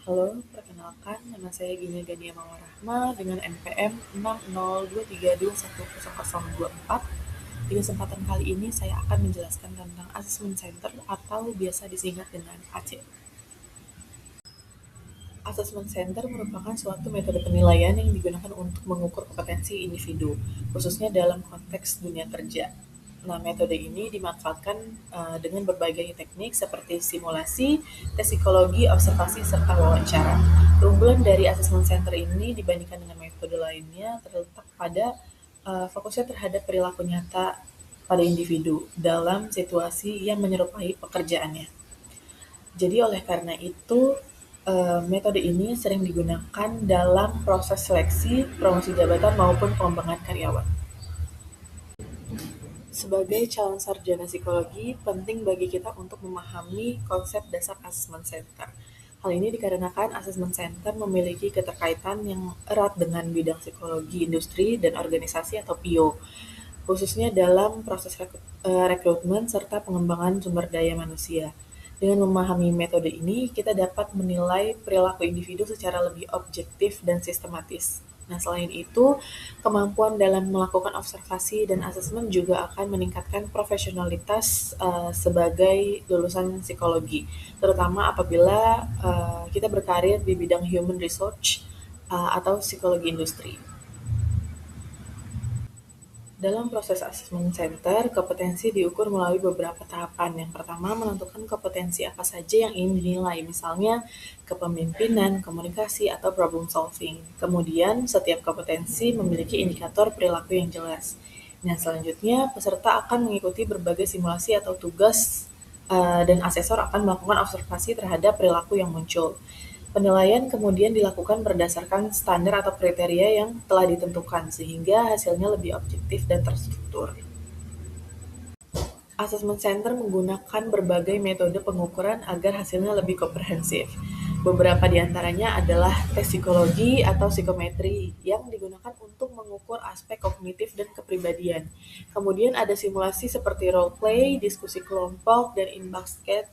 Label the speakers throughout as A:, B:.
A: Halo, perkenalkan nama saya Gina Gania Mawarahma dengan NPM 60232100024. Di kesempatan kali ini saya akan menjelaskan tentang Assessment Center atau biasa disingkat dengan AC. Assessment Center merupakan suatu metode penilaian yang digunakan untuk mengukur kompetensi individu, khususnya dalam konteks dunia kerja. Nah, metode ini dimanfaatkan dengan berbagai teknik seperti simulasi, tes psikologi, observasi, serta wawancara. Keunggulan dari Assessment Center ini dibandingkan dengan metode lainnya terletak pada fokusnya terhadap perilaku nyata pada individu dalam situasi yang menyerupai pekerjaannya. Jadi oleh karena itu, metode ini sering digunakan dalam proses seleksi, promosi jabatan maupun pengembangan karyawan. Sebagai calon sarjana psikologi, penting bagi kita untuk memahami konsep dasar Assessment Center. Hal ini dikarenakan Assessment Center memiliki keterkaitan yang erat dengan bidang psikologi industri dan organisasi atau PIO, khususnya dalam proses rekrutmen serta pengembangan sumber daya manusia. Dengan memahami metode ini, kita dapat menilai perilaku individu secara lebih objektif dan sistematis. Nah, selain itu, kemampuan dalam melakukan observasi dan asesmen juga akan meningkatkan profesionalitas sebagai lulusan psikologi, terutama apabila kita berkarir di bidang human research atau psikologi industri. Dalam proses Assessment Center, kompetensi diukur melalui beberapa tahapan. Yang pertama, menentukan kompetensi apa saja yang ingin dinilai, misalnya kepemimpinan, komunikasi, atau problem solving. Kemudian, setiap kompetensi memiliki indikator perilaku yang jelas. Nah, selanjutnya, peserta akan mengikuti berbagai simulasi atau tugas dan asesor akan melakukan observasi terhadap perilaku yang muncul. Penilaian kemudian dilakukan berdasarkan standar atau kriteria yang telah ditentukan, sehingga hasilnya lebih objektif dan terstruktur. Assessment Center menggunakan berbagai metode pengukuran agar hasilnya lebih komprehensif. Beberapa di antaranya adalah tes psikologi atau psikometri yang digunakan untuk mengukur aspek kognitif dan kepribadian. Kemudian ada simulasi seperti role play, diskusi kelompok, dan in-basket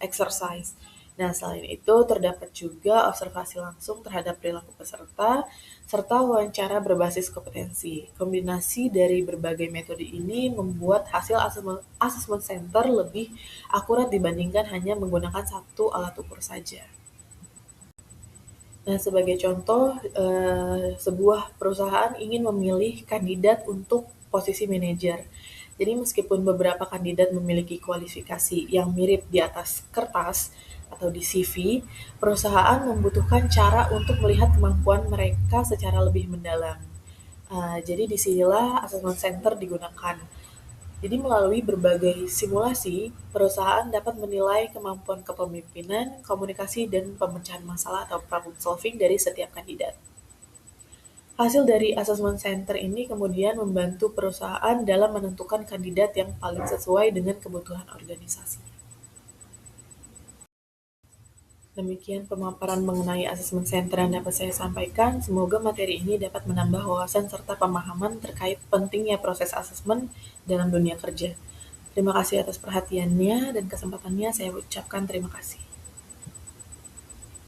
A: exercise. Nah, selain itu terdapat juga observasi langsung terhadap perilaku peserta, serta wawancara berbasis kompetensi. Kombinasi dari berbagai metode ini membuat hasil assessment center lebih akurat dibandingkan hanya menggunakan satu alat ukur saja. Nah, sebagai contoh, sebuah perusahaan ingin memilih kandidat untuk posisi manajer. Jadi meskipun beberapa kandidat memiliki kualifikasi yang mirip di atas kertas atau di CV, perusahaan membutuhkan cara untuk melihat kemampuan mereka secara lebih mendalam. Jadi disinilah assessment center digunakan. Jadi melalui berbagai simulasi, perusahaan dapat menilai kemampuan kepemimpinan, komunikasi, dan pemecahan masalah atau problem solving dari setiap kandidat. Hasil dari assessment center ini kemudian membantu perusahaan dalam menentukan kandidat yang paling sesuai dengan kebutuhan organisasi. Demikian pemaparan mengenai assessment center yang dapat saya sampaikan. Semoga materi ini dapat menambah wawasan serta pemahaman terkait pentingnya proses asesmen dalam dunia kerja. Terima kasih atas perhatiannya dan kesempatannya. Saya ucapkan terima kasih.